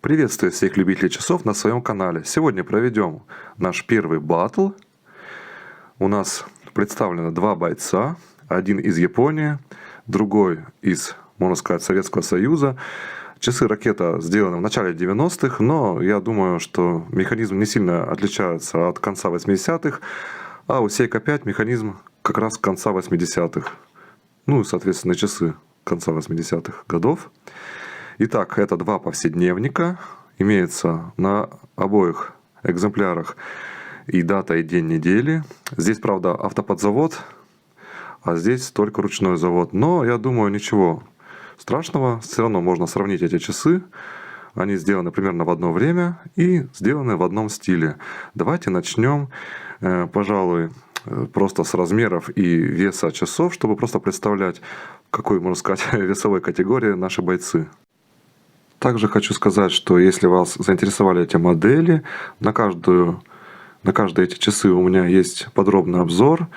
Приветствую всех любителей часов на своем канале. Сегодня проведем наш первый батл. У нас представлено два бойца. Один из Японии, другой из, можно сказать, Советского Союза. Часы ракета сделаны в начале 90-х, но я думаю, что механизм не сильно отличается от конца 80-х, а у Seiko 5 механизм как раз конца 80-х. Ну и, соответственно, часы конца 80-х годов. Итак, это два повседневника. Имеется на обоих экземплярах и дата, и день недели. Здесь, правда, автоподзавод, а здесь только ручной завод. Но я думаю, ничего страшного. Все равно можно сравнить эти часы. Они сделаны примерно в одно время и сделаны в одном стиле. Давайте начнем, пожалуй, просто с размеров и веса часов, чтобы просто представлять, в какой, можно сказать, весовой категории наши бойцы. Также хочу сказать, что если вас заинтересовали эти модели, на каждые эти часы у меня есть подробный обзор.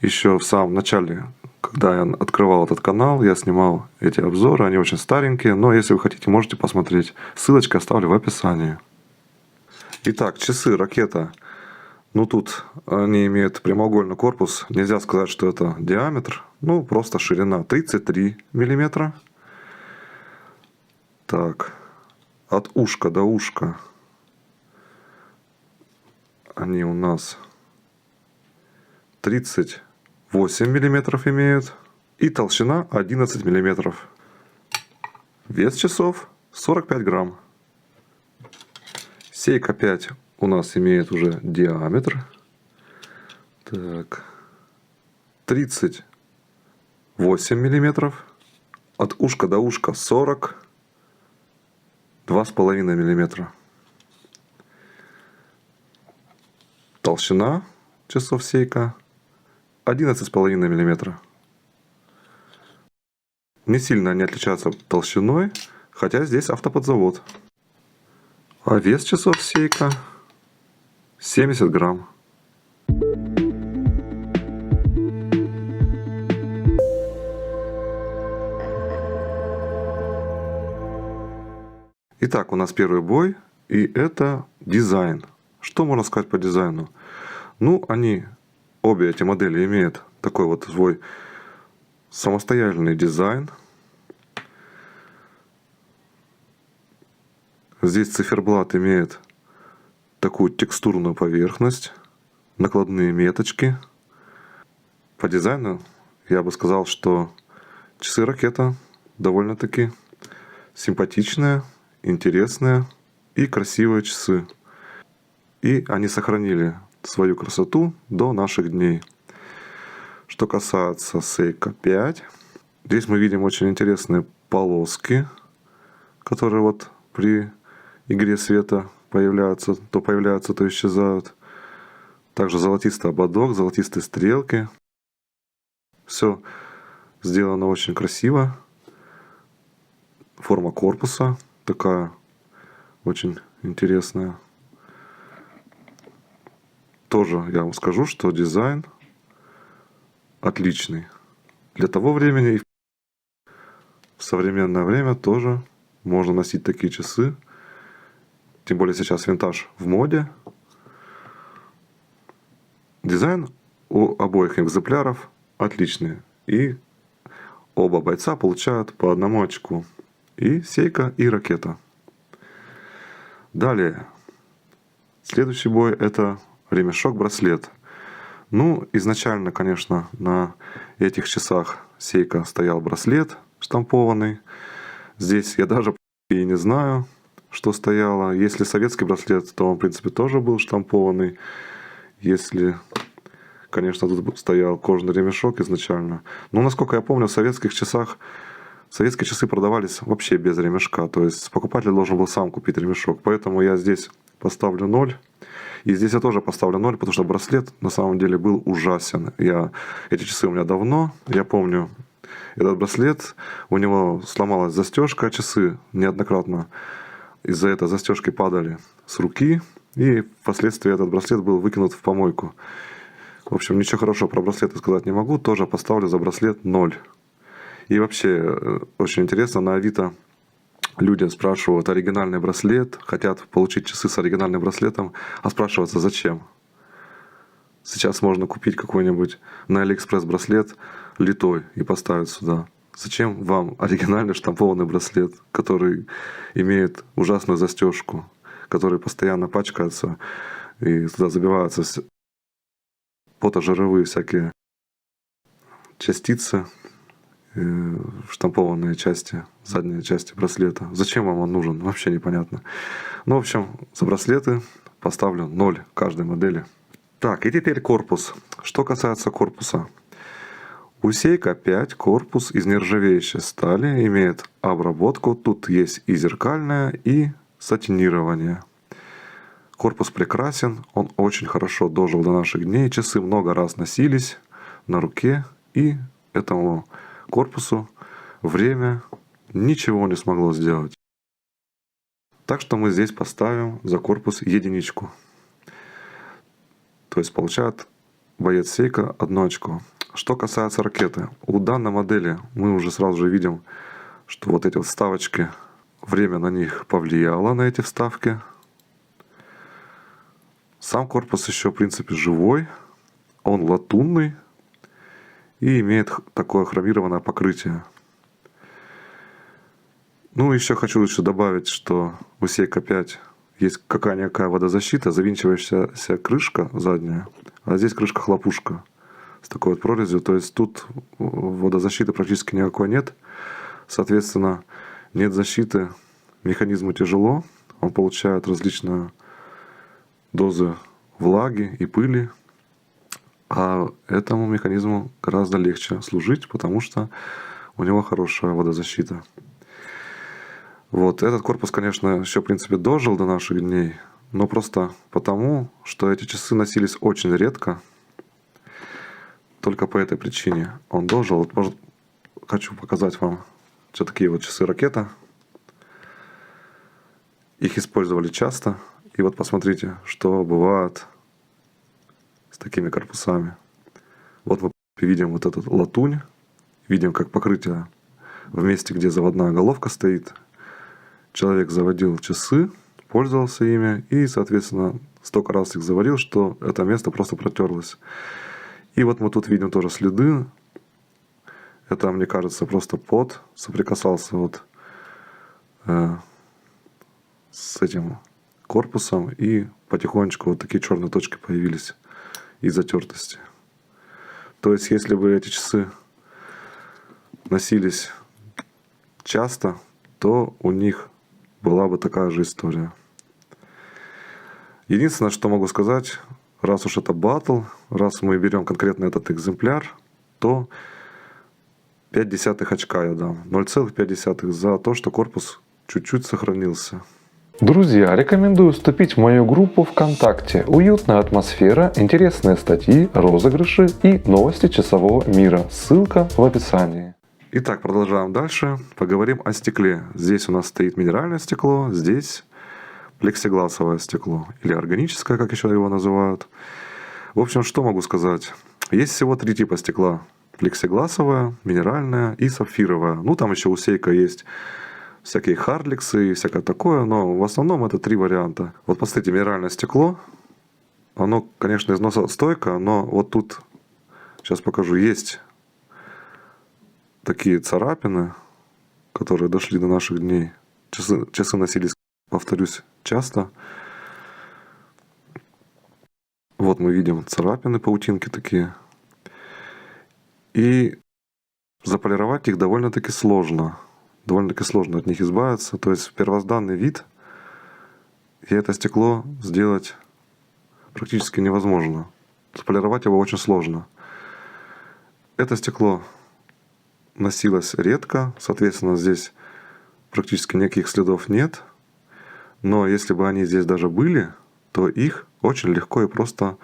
Еще в самом начале, когда я открывал этот канал, я снимал эти обзоры, они очень старенькие, но если вы хотите, можете посмотреть. Ссылочку оставлю в описании. Итак, часы ракета. Ну тут они имеют прямоугольный корпус, нельзя сказать, что это диаметр, ну просто ширина 33 миллиметра. Так, от ушка до ушка они у нас 38 миллиметров имеют и толщина 11 миллиметров. Вес часов 45 грамм. Seiko 5 у нас имеет уже диаметр. Так, 38 миллиметров. От ушка до ушка 2,5 миллиметра. Толщина часов Seiko 11,5 миллиметра. Не сильно они отличаются толщиной, хотя здесь автоподзавод. А вес часов Seiko 70 грамм. Итак, у нас первый бой, и это дизайн. Что можно сказать по дизайну? Ну, обе эти модели имеют такой вот свой самостоятельный дизайн. Здесь циферблат имеет такую текстурную поверхность, накладные меточки. По дизайну я бы сказал, что часы ракета довольно-таки симпатичные, интересные и красивые часы. И они сохранили свою красоту до наших дней. Что касается Seiko 5, здесь мы видим очень интересные полоски, которые вот при игре света появляются, то исчезают. Также золотистый ободок, золотистые стрелки. Все сделано очень красиво. Форма корпуса такая очень интересная. Тоже я вам скажу, что дизайн отличный. Для того времени и в современное время тоже можно носить такие часы. Тем более сейчас винтаж в моде. Дизайн у обоих экземпляров отличный. И оба бойца получают по одному очку. И Seiko, и ракета. Далее. Следующий бой это ремешок-браслет. Ну, изначально, конечно, на этих часах Seiko стоял браслет штампованный. Здесь я даже и не знаю, что стояло. Если советский браслет, то он, в принципе, тоже был штампованный. Если, конечно, тут стоял кожаный ремешок изначально. Но, насколько я помню, в советских часах советские часы продавались вообще без ремешка. То есть покупатель должен был сам купить ремешок. Поэтому я здесь поставлю 0. И здесь я тоже поставлю 0, потому что браслет на самом деле был ужасен. Эти часы у меня давно. Я помню этот браслет. У него сломалась застежка. Часы неоднократно из-за этой застежки падали с руки. И впоследствии этот браслет был выкинут в помойку. В общем, ничего хорошего про браслеты сказать не могу. Тоже поставлю за браслет 0. И вообще, очень интересно, на Авито люди спрашивают оригинальный браслет, хотят получить часы с оригинальным браслетом, а спрашивается зачем? Сейчас можно купить какой-нибудь на Алиэкспресс браслет литой и поставить сюда. Зачем вам оригинальный штампованный браслет, который имеет ужасную застежку, который постоянно пачкается и туда забиваются потожировые всякие частицы, штампованные части, задние части браслета. Зачем вам он нужен? Вообще непонятно. Ну, в общем, за браслеты поставлю 0 каждой модели. Так, и теперь корпус. Что касается корпуса. У Seiko 5 корпус из нержавеющей стали, имеет обработку. Тут есть и зеркальное, и сатинирование. Корпус прекрасен, он очень хорошо дожил до наших дней. Часы много раз носились на руке, и этому корпусу время ничего не смогло сделать. Так что мы здесь поставим за корпус единичку. То есть получает боец Seiko 1 очко. Что касается ракеты. У данной модели мы уже сразу же видим, что вот эти вот вставочки, время на них повлияло, на эти вставки. Сам корпус еще в принципе живой. Он латунный и имеет такое хромированное покрытие. Ну, еще хочу добавить, что у Seiko 5 есть какая-никакая водозащита, завинчивающаяся крышка задняя, а здесь крышка-хлопушка с такой вот прорезью. То есть тут водозащиты практически никакой нет. Соответственно, нет защиты, механизму тяжело. Он получает различные дозы влаги и пыли. А этому механизму гораздо легче служить, потому что у него хорошая водозащита. Вот, этот корпус, конечно, еще, в принципе, дожил до наших дней, но просто потому, что эти часы носились очень редко. Только по этой причине он дожил. Вот, может, хочу показать вам, что такие вот часы-ракета. Их использовали часто. И вот посмотрите, что бывает с такими корпусами. Вот мы видим вот эту латунь, видим, как покрытие в месте, где заводная головка стоит. Человек заводил часы, пользовался ими и, соответственно, столько раз их заварил, что это место просто протерлось. И вот мы тут видим тоже следы. Это, мне кажется, просто пот соприкасался вот с этим корпусом, и потихонечку вот такие черные точки появились из затертости. То есть, если бы эти часы носились часто, то у них была бы такая же история. Единственное, что могу сказать, раз уж это батл, раз мы берем конкретно этот экземпляр, то 0,5 очка я дам. 0,5 за то, что корпус чуть-чуть сохранился. Друзья, рекомендую вступить в мою группу ВКонтакте. Уютная атмосфера, интересные статьи, розыгрыши и новости часового мира. Ссылка в описании. Итак, продолжаем дальше. Поговорим о стекле. Здесь у нас стоит минеральное стекло, здесь плексигласовое стекло. Или органическое, как еще его называют. В общем, что могу сказать? Есть всего 3 типа стекла. Плексигласовое, минеральное и сапфировое. Ну, там еще у Seiko есть всякие харликсы и всякое такое, но в основном это 3 варианта. Вот посмотрите, минеральное стекло, оно, конечно, износостойкое, но вот тут, сейчас покажу, есть такие царапины, которые дошли до наших дней. Часы носились, повторюсь, часто. Вот мы видим царапины, паутинки такие. И заполировать их довольно-таки сложно. Довольно-таки сложно от них избавиться. То есть первозданный вид, и это стекло сделать практически невозможно. Заполировать его очень сложно. Это стекло носилось редко, соответственно, здесь практически никаких следов нет. Но если бы они здесь даже были, то их очень легко и просто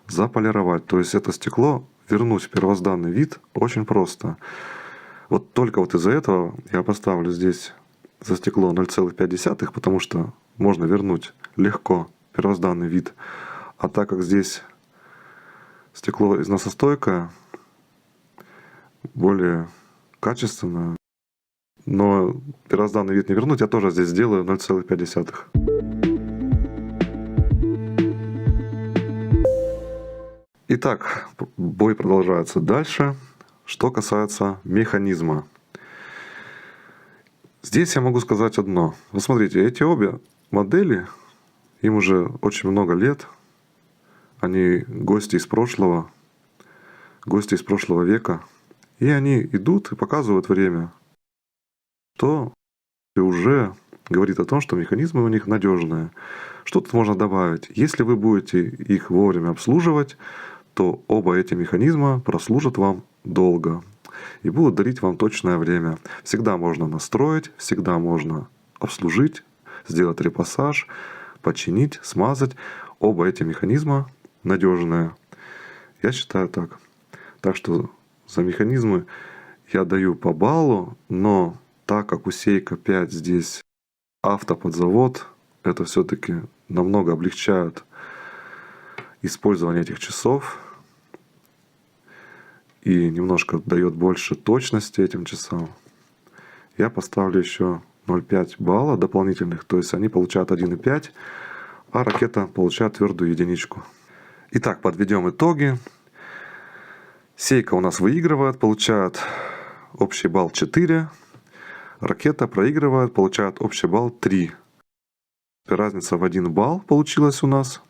заполировать. То есть это стекло вернуть в первозданный вид очень просто. Вот только вот из-за этого я поставлю здесь за стекло 0,5, потому что можно вернуть легко первозданный вид. А так как здесь стекло износостойкое, более качественное, но первозданный вид не вернуть. Я тоже здесь сделаю 0,5. Итак, бой продолжается дальше. Что касается механизма. Здесь я могу сказать одно. Вот смотрите, эти обе модели, им уже очень много лет. Они гости из прошлого века. И они идут и показывают время, что уже говорит о том, что механизмы у них надежные. Что тут можно добавить? Если вы будете их вовремя обслуживать, то оба эти механизма прослужат вам долго и будут дарить вам точное время. Всегда можно настроить, всегда можно обслужить, сделать репассаж, починить, смазать. Оба эти механизма надежные. Я считаю так. Так что за механизмы я даю по баллу, но так как у Seiko 5 здесь автоподзавод, это все-таки намного облегчает использование этих часов и немножко дает больше точности этим часам. Я поставлю еще 0,5 балла дополнительных, то есть они получают 1,5, а ракета получает твердую единичку. Итак, подведем итоги. Seiko у нас выигрывает, получает общий балл 4. Ракета проигрывает, получает общий балл 3. Разница в 1 балл получилась у нас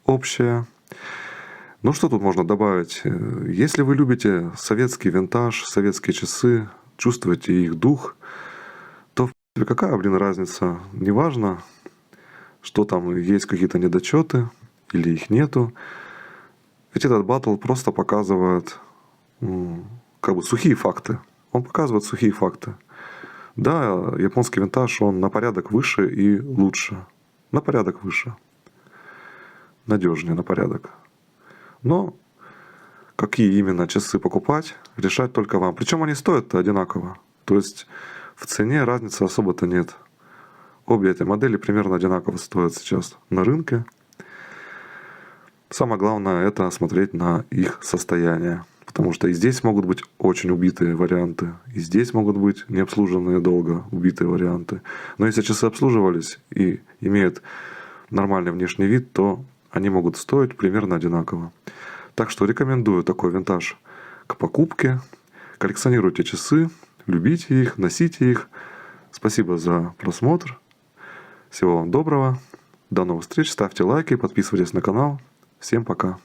общая. Ну что тут можно добавить? Если вы любите советский винтаж, советские часы, чувствуете их дух, то в принципе какая, разница? Неважно, что там есть какие-то недочеты или их нету. Ведь этот батл просто показывает сухие факты. Он показывает сухие факты. Да, японский винтаж, он на порядок выше и лучше. На порядок выше. Надежнее на порядок. Но какие именно часы покупать, решать только вам. Причем они стоят одинаково. То есть в цене разницы особо-то нет. Обе эти модели примерно одинаково стоят сейчас на рынке. Самое главное это смотреть на их состояние. Потому что и здесь могут быть очень убитые варианты, и здесь могут быть необслуженные долго убитые варианты. Но если часы обслуживались и имеют нормальный внешний вид, то они могут стоить примерно одинаково. Так что рекомендую такой винтаж к покупке. Коллекционируйте часы, любите их, носите их. Спасибо за просмотр. Всего вам доброго. До новых встреч. Ставьте лайки, подписывайтесь на канал. Всем пока.